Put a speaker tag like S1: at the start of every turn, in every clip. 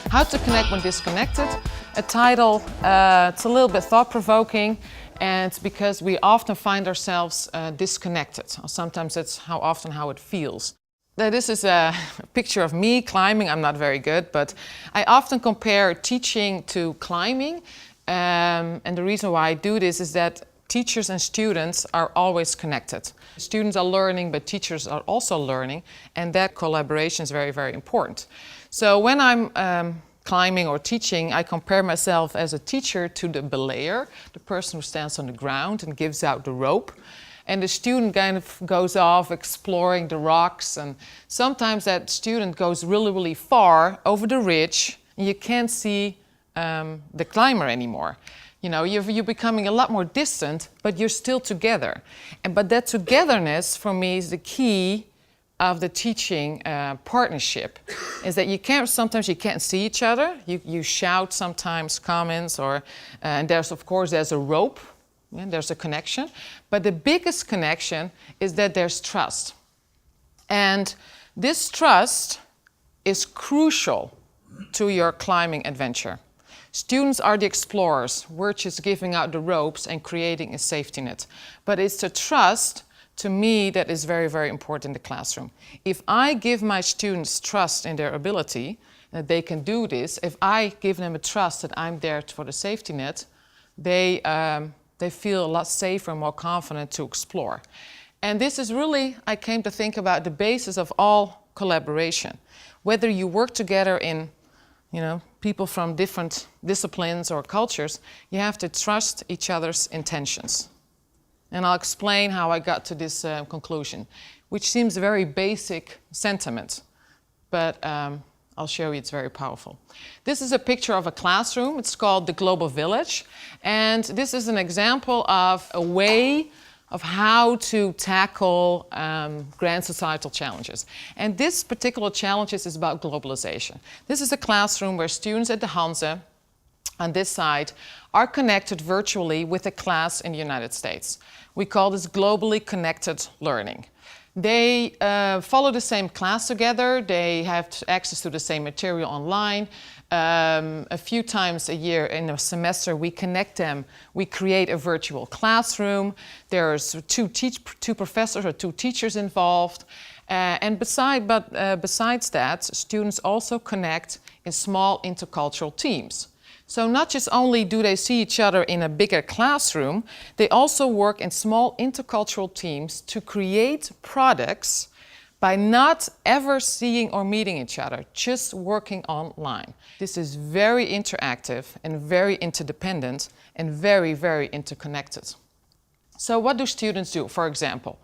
S1: How to Connect When Disconnected. A title, it's a little bit thought-provoking, and it's because we often find ourselves disconnected. Sometimes it's how it feels. This is a picture of me climbing. I'm not very good, but I often compare teaching to climbing. And the reason why I do this is that teachers and students are always connected. Students are learning, but teachers are also learning, and that collaboration is very, very important. So when I'm climbing or teaching, I compare myself as a teacher to the belayer, the person who stands on the ground and gives out the rope. And the student kind of goes off exploring the rocks, and sometimes that student goes really, really far over the ridge, and you can't see the climber anymore. You know, you're becoming a lot more distant, but you're still together. But that togetherness, for me, is the key of the teaching partnership, is that sometimes you can't see each other. You shout sometimes comments, and there's a rope, there's a connection. But the biggest connection is that there's trust. And this trust is crucial to your climbing adventure. Students are the explorers. We're just giving out the ropes and creating a safety net. But it's the trust, to me, that is very, very important in the classroom. If I give my students trust in their ability, that they can do this, if I give them a trust that I'm there for the safety net, they feel a lot safer and more confident to explore. And this is really, I came to think about, the basis of all collaboration. Whether you work together in people from different disciplines or cultures, you have to trust each other's intentions. And I'll explain how I got to this conclusion, which seems a very basic sentiment, but I'll show you it's very powerful. This is a picture of a classroom. It's called the Global Village. And this is an example of a way of how to tackle grand societal challenges. And this particular challenge is about globalization. This is a classroom where students at the Hanze, on this side, are connected virtually with a class in the United States. We call this globally connected learning. They follow the same class together. They have access to the same material online. A few times a year in a semester, we connect them. We create a virtual classroom. There's two professors or two teachers involved. And besides that, students also connect in small intercultural teams. So not just only do they see each other in a bigger classroom, they also work in small intercultural teams to create products by not ever seeing or meeting each other, just working online. This is very interactive and very interdependent and very, very interconnected. So what do students do, for example?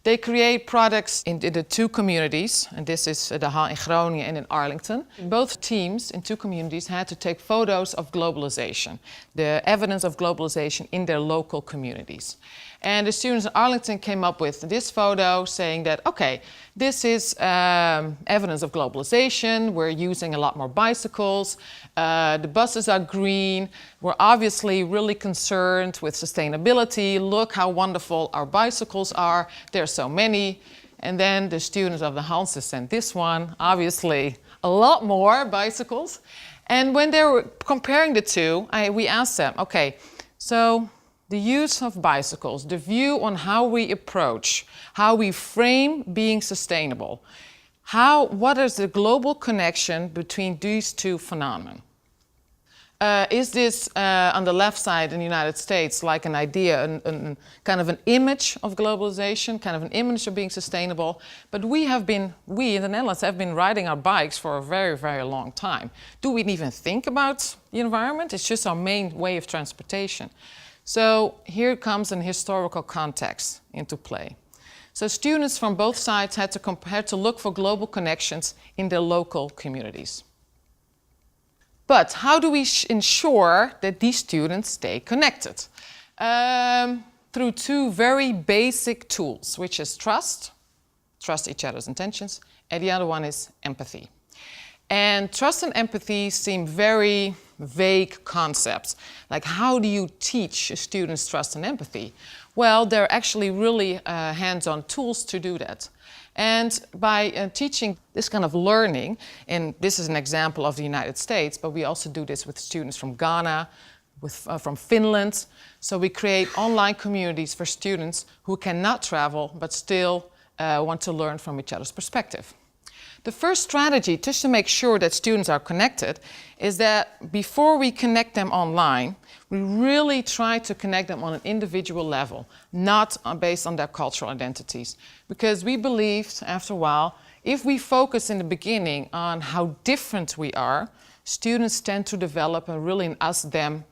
S1: They create products in the two communities, and this is in Groningen and in Arlington. Both teams in two communities had to take photos of globalization, the evidence of globalization in their local communities. And the students in Arlington came up with this photo saying that, okay, this is evidence of globalization. We're using a lot more bicycles. The buses are green. We're obviously really concerned with sustainability. Look how wonderful our bicycles are. There are so many. And then the students of the Hanze sent this one, obviously a lot more bicycles. And when they were comparing the two, we asked them, okay, so the use of bicycles, the view on how we approach, how we frame being sustainable, what is the global connection between these two phenomena? Is this on the left side in the United States like an idea, kind of an image of globalization, kind of an image of being sustainable? But we in the Netherlands have been riding our bikes for a very, very long time. Do we even think about the environment? It's just our main way of transportation. So here comes an historical context into play. So students from both sides had to look for global connections in their local communities. But how do we ensure that these students stay connected? Through two very basic tools, which is trust each other's intentions, and the other one is empathy. And trust and empathy seem very vague concepts. Like, how do you teach students trust and empathy? Well, there are actually really hands-on tools to do that. And by teaching this kind of learning, and this is an example of the United States, but we also do this with students from Ghana, from Finland. So we create online communities for students who cannot travel but still want to learn from each other's perspective. The first strategy, just to make sure that students are connected, is that before we connect them online, we really try to connect them on an individual level, not based on their cultural identities. Because we believed, after a while, if we focus in the beginning on how different we are, students tend to develop a really an us-them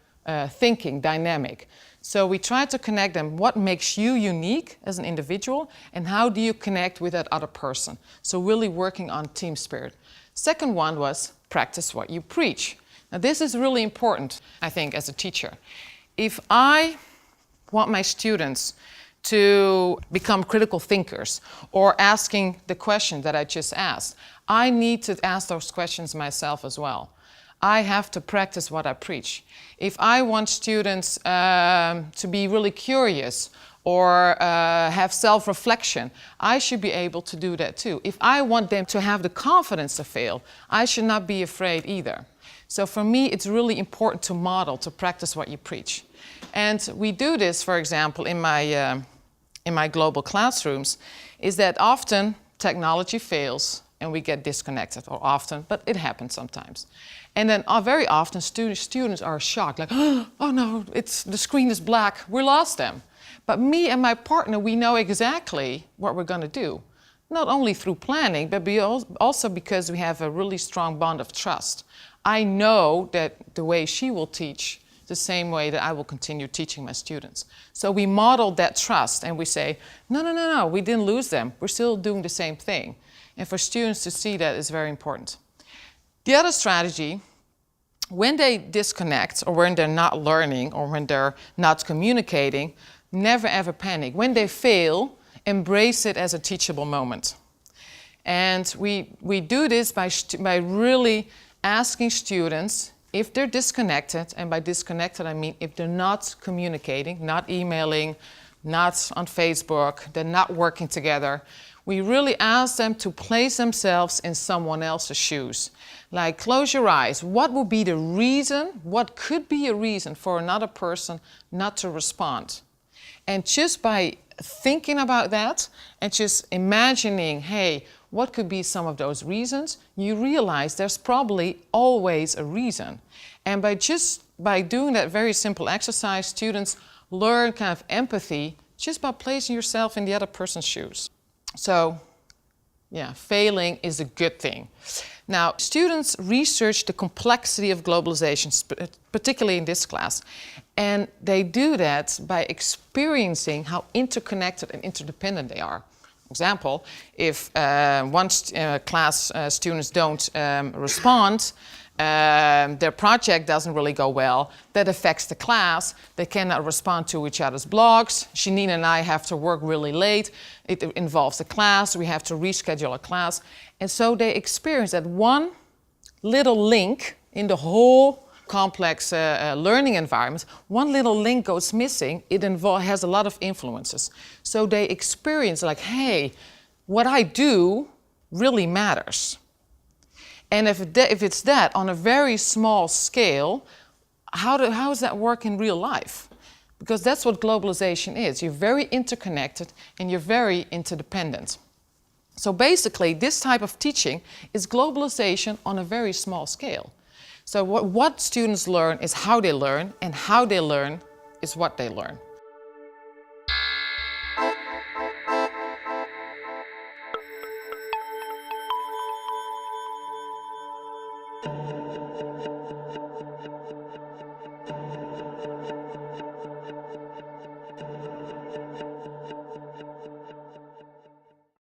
S1: thinking dynamic. So we try to connect them, what makes you unique as an individual, and how do you connect with that other person? So really working on team spirit. Second one was practice what you preach. Now this is really important, I think, as a teacher. If I want my students to become critical thinkers or asking the question that I just asked, I need to ask those questions myself as well. I have to practice what I preach. If I want students to be really curious or have self-reflection, I should be able to do that too. If I want them to have the confidence to fail, I should not be afraid either. So for me, it's really important to model, to practice what you preach. And we do this, for example, in my global classrooms, is that often technology fails and we get disconnected, or often, but it happens sometimes. And then very often students are shocked, like, oh no, the screen is black, we lost them. But me and my partner, we know exactly what we're going to do. Not only through planning, but also because we have a really strong bond of trust. I know that the way she will teach, the same way that I will continue teaching my students. So we model that trust and we say, no, we didn't lose them. We're still doing the same thing. And for students to see that is very important. The other strategy, when they disconnect or when they're not learning or when they're not communicating, never ever panic. When they fail, embrace it as a teachable moment. And we do this by really asking students if they're disconnected, and by disconnected I mean if they're not communicating, not emailing, not on Facebook, they're not working together. We really ask them to place themselves in someone else's shoes. Like, close your eyes. What would be the reason, what could be a reason for another person not to respond? And just by thinking about that and just imagining, hey, what could be some of those reasons, you realize there's probably always a reason. And by doing that very simple exercise, students learn kind of empathy just by placing yourself in the other person's shoes. So, yeah, failing is a good thing. Now, students research the complexity of globalization, particularly in this class, and they do that by experiencing how interconnected and interdependent they are. For example, if class students don't respond, their project doesn't really go well, that affects the class. They cannot respond to each other's blogs. Janine and I have to work really late. It involves the class. We have to reschedule a class. And so they experience that one little link in the whole complex learning environment, one little link goes missing, it has a lot of influences. So they experience like, hey, what I do really matters. And if it's that on a very small scale, how does that work in real life? Because that's what globalization is. You're very interconnected and you're very interdependent. So basically, this type of teaching is globalization on a very small scale. So what students learn is how they learn, and how they learn is what they learn.